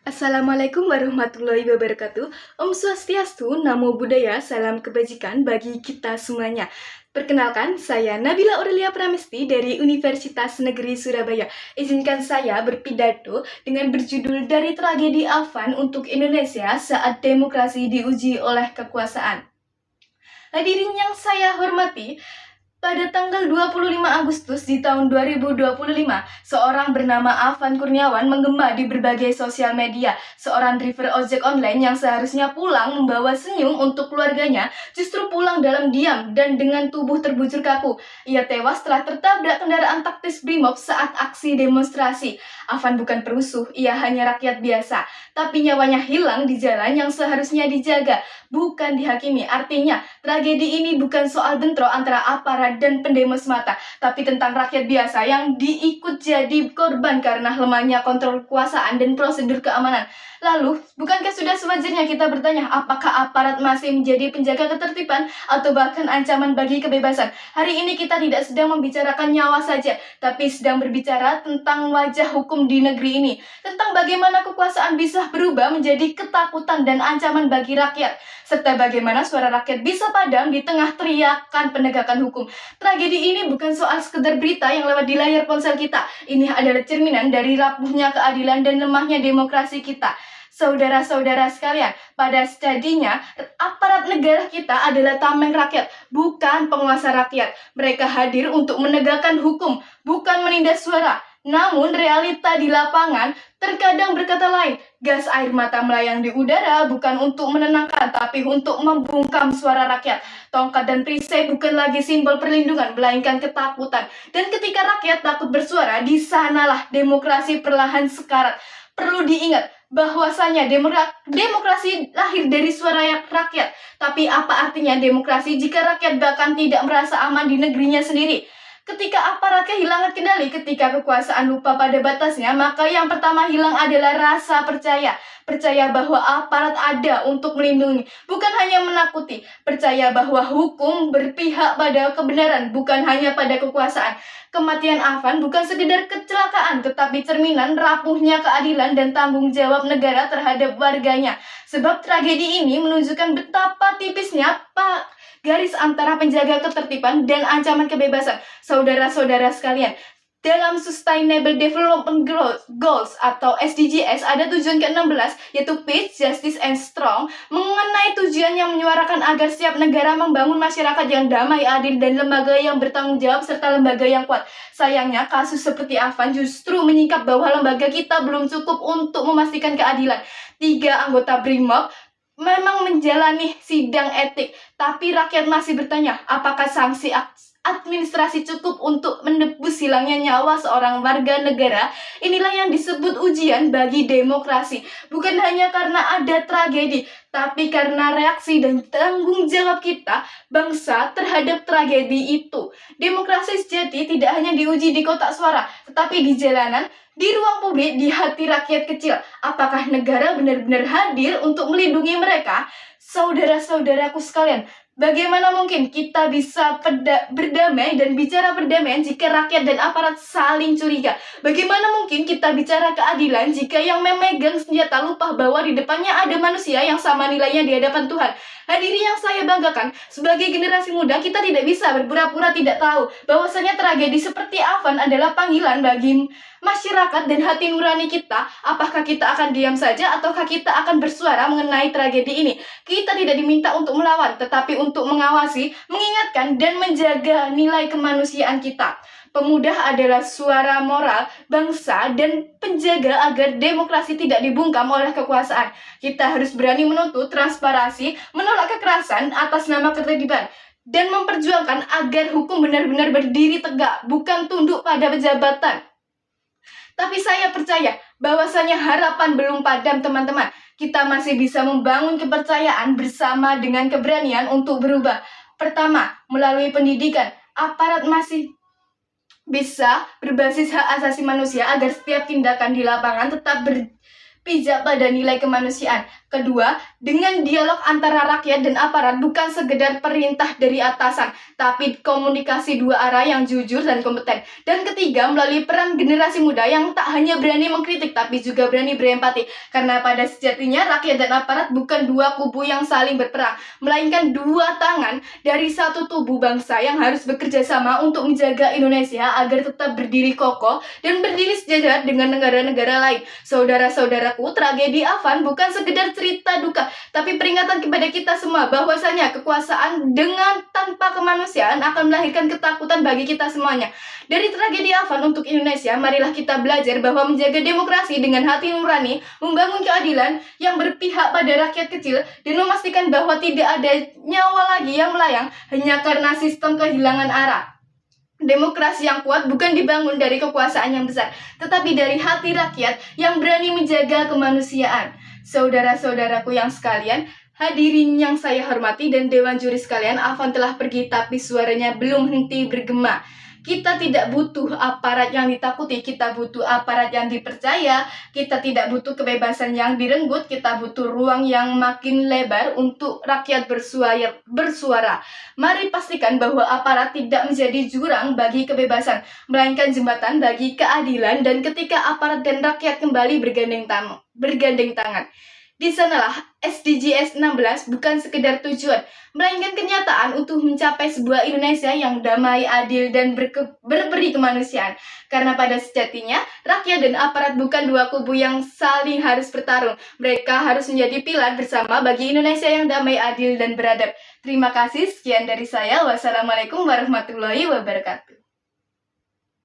Assalamualaikum warahmatullahi wabarakatuh. Om Swastiastu, Namo Buddhaya, salam kebajikan bagi kita semuanya. Perkenalkan, saya Nabila Aurelia Pramesti dari Universitas Negeri Surabaya. Izinkan saya berpidato dengan berjudul Dari Tragedi Afan untuk Indonesia Saat Demokrasi Diuji oleh Kekuasaan. Hadirin yang saya hormati, pada tanggal 25 Agustus di tahun 2025, seorang bernama Afan Kurniawan menggema di berbagai sosial media. Seorang driver ojek online yang seharusnya pulang membawa senyum untuk keluarganya, justru pulang dalam diam dan dengan tubuh terbujur kaku. Ia tewas setelah tertabrak kendaraan taktis Brimob saat aksi demonstrasi. Afan bukan perusuh, ia hanya rakyat biasa. Tapi nyawanya hilang di jalan yang seharusnya dijaga, bukan dihakimi. Artinya, tragedi ini bukan soal bentrok antara aparat dan pendemo semata, tapi tentang rakyat biasa yang diikut jadi korban karena lemahnya kontrol kekuasaan dan prosedur keamanan. Lalu, bukankah sudah sewajarnya kita bertanya apakah aparat masih menjadi penjaga ketertiban atau bahkan ancaman bagi kebebasan? Hari ini kita tidak sedang membicarakan nyawa saja, tapi sedang berbicara tentang wajah hukum di negeri ini, tentang bagaimana kekuasaan bisa berubah menjadi ketakutan dan ancaman bagi rakyat, serta bagaimana suara rakyat bisa padam di tengah teriakan penegakan hukum. Tragedi ini bukan soal sekedar berita yang lewat di layar ponsel kita. Ini adalah cerminan dari rapuhnya keadilan dan lemahnya demokrasi kita. Saudara-saudara sekalian, pada sejatinya aparat negara kita adalah tameng rakyat, bukan penguasa rakyat. Mereka hadir untuk menegakkan hukum, bukan menindas suara. Namun realita di lapangan terkadang berkata lain. Gas air mata melayang di udara bukan untuk menenangkan, tapi untuk membungkam suara rakyat. Tongkat dan perisai bukan lagi simbol perlindungan, melainkan ketakutan. Dan ketika rakyat takut bersuara, di sanalah demokrasi perlahan sekarat. Perlu diingat bahwasanya demokrasi lahir dari suara rakyat. Tapi apa artinya demokrasi jika rakyat bahkan tidak merasa aman di negerinya sendiri? Ketika aparat kehilangan kendali, ketika kekuasaan lupa pada batasnya, maka yang pertama hilang adalah rasa percaya. Percaya bahwa aparat ada untuk melindungi, bukan hanya menakuti. Percaya bahwa hukum berpihak pada kebenaran, bukan hanya pada kekuasaan. Kematian Afan bukan sekedar kecelakaan, tetapi cerminan rapuhnya keadilan dan tanggung jawab negara terhadap warganya. Sebab tragedi ini menunjukkan betapa tipisnya garis antara penjaga ketertiban dan ancaman kebebasan. Saudara-saudara sekalian, dalam Sustainable Development Goals atau SDGs ada tujuan ke-16 yaitu Peace, Justice, and Strong, mengenai tujuan yang menyuarakan agar setiap negara membangun masyarakat yang damai, adil, dan lembaga yang bertanggung jawab serta lembaga yang kuat. Sayangnya kasus seperti Afan justru menyingkap bahwa lembaga kita belum cukup untuk memastikan keadilan. 3 anggota Brimob memang menjalani sidang etik, tapi rakyat masih bertanya, apakah sanksi administrasi cukup untuk menebus hilangnya nyawa seorang warga negara? Inilah yang disebut ujian bagi demokrasi. Bukan hanya karena ada tragedi, tapi karena reaksi dan tanggung jawab kita, bangsa, terhadap tragedi itu. Demokrasi sejati tidak hanya diuji di kotak suara, tetapi di jalanan, di ruang publik, di hati rakyat kecil. Apakah negara benar-benar hadir untuk melindungi mereka? Saudara-saudaraku sekalian, bagaimana mungkin kita bisa berdamai dan bicara perdamaian jika rakyat dan aparat saling curiga? Bagaimana mungkin kita bicara keadilan jika yang memegang senjata lupa bahwa di depannya ada manusia yang sama nilainya di hadapan Tuhan? Hadirin yang saya banggakan, sebagai generasi muda kita tidak bisa berpura-pura tidak tahu bahwasanya tragedi seperti Afan adalah panggilan bagi masyarakat dan hati nurani kita. Apakah kita akan diam saja ataukah kita akan bersuara mengenai tragedi ini? Kita tidak diminta untuk melawan, tetapi untuk mengawasi, mengingatkan, dan menjaga nilai kemanusiaan kita. Pemuda adalah suara moral bangsa dan penjaga agar demokrasi tidak dibungkam oleh kekuasaan. Kita harus berani menuntut transparansi, menolak kekerasan atas nama ketertiban, dan memperjuangkan agar hukum benar-benar berdiri tegak, bukan tunduk pada jabatan. Tapi saya percaya bahwasanya harapan belum padam, teman-teman. Kita masih bisa membangun kepercayaan bersama dengan keberanian untuk berubah. Pertama, melalui pendidikan, aparat masih bisa berbasis hak asasi manusia agar setiap tindakan di lapangan tetap pijak pada nilai kemanusiaan. Kedua, dengan dialog antara rakyat dan aparat bukan sekedar perintah dari atasan, tapi komunikasi dua arah yang jujur dan kompeten. Dan ketiga, melalui peran generasi muda yang tak hanya berani mengkritik, tapi juga berani berempati. Karena pada sejatinya, rakyat dan aparat bukan dua kubu yang saling berperang, melainkan dua tangan dari satu tubuh bangsa yang harus bekerja sama untuk menjaga Indonesia agar tetap berdiri kokoh dan berdiri sejajar dengan negara-negara lain. Saudara-saudaraku, tragedi Afan bukan sekedar cerita duka, tapi peringatan kepada kita semua bahwasanya kekuasaan dengan tanpa kemanusiaan akan melahirkan ketakutan bagi kita semuanya. Dari tragedi Afan untuk Indonesia, marilah kita belajar bahwa menjaga demokrasi dengan hati nurani, membangun keadilan yang berpihak pada rakyat kecil, dan memastikan bahwa tidak ada nyawa lagi yang melayang hanya karena sistem kehilangan arah. Demokrasi yang kuat bukan dibangun dari kekuasaan yang besar, tetapi dari hati rakyat yang berani menjaga kemanusiaan. Saudara-saudaraku yang sekalian, hadirin yang saya hormati dan Dewan Juri sekalian, Afan telah pergi tapi suaranya belum henti bergema. Kita tidak butuh aparat yang ditakuti, kita butuh aparat yang dipercaya. Kita tidak butuh kebebasan yang direnggut, kita butuh ruang yang makin lebar untuk rakyat bersuara. Mari pastikan bahwa aparat tidak menjadi jurang bagi kebebasan, melainkan jembatan bagi keadilan. Dan ketika aparat dan rakyat kembali bergandeng tangan, di sanalah SDGs 16 bukan sekedar tujuan, melainkan kenyataan untuk mencapai sebuah Indonesia yang damai, adil, dan berberi kemanusiaan. Karena pada sejatinya, rakyat dan aparat bukan dua kubu yang saling harus bertarung. Mereka harus menjadi pilar bersama bagi Indonesia yang damai, adil, dan beradab. Terima kasih, sekian dari saya. Wassalamualaikum warahmatullahi wabarakatuh.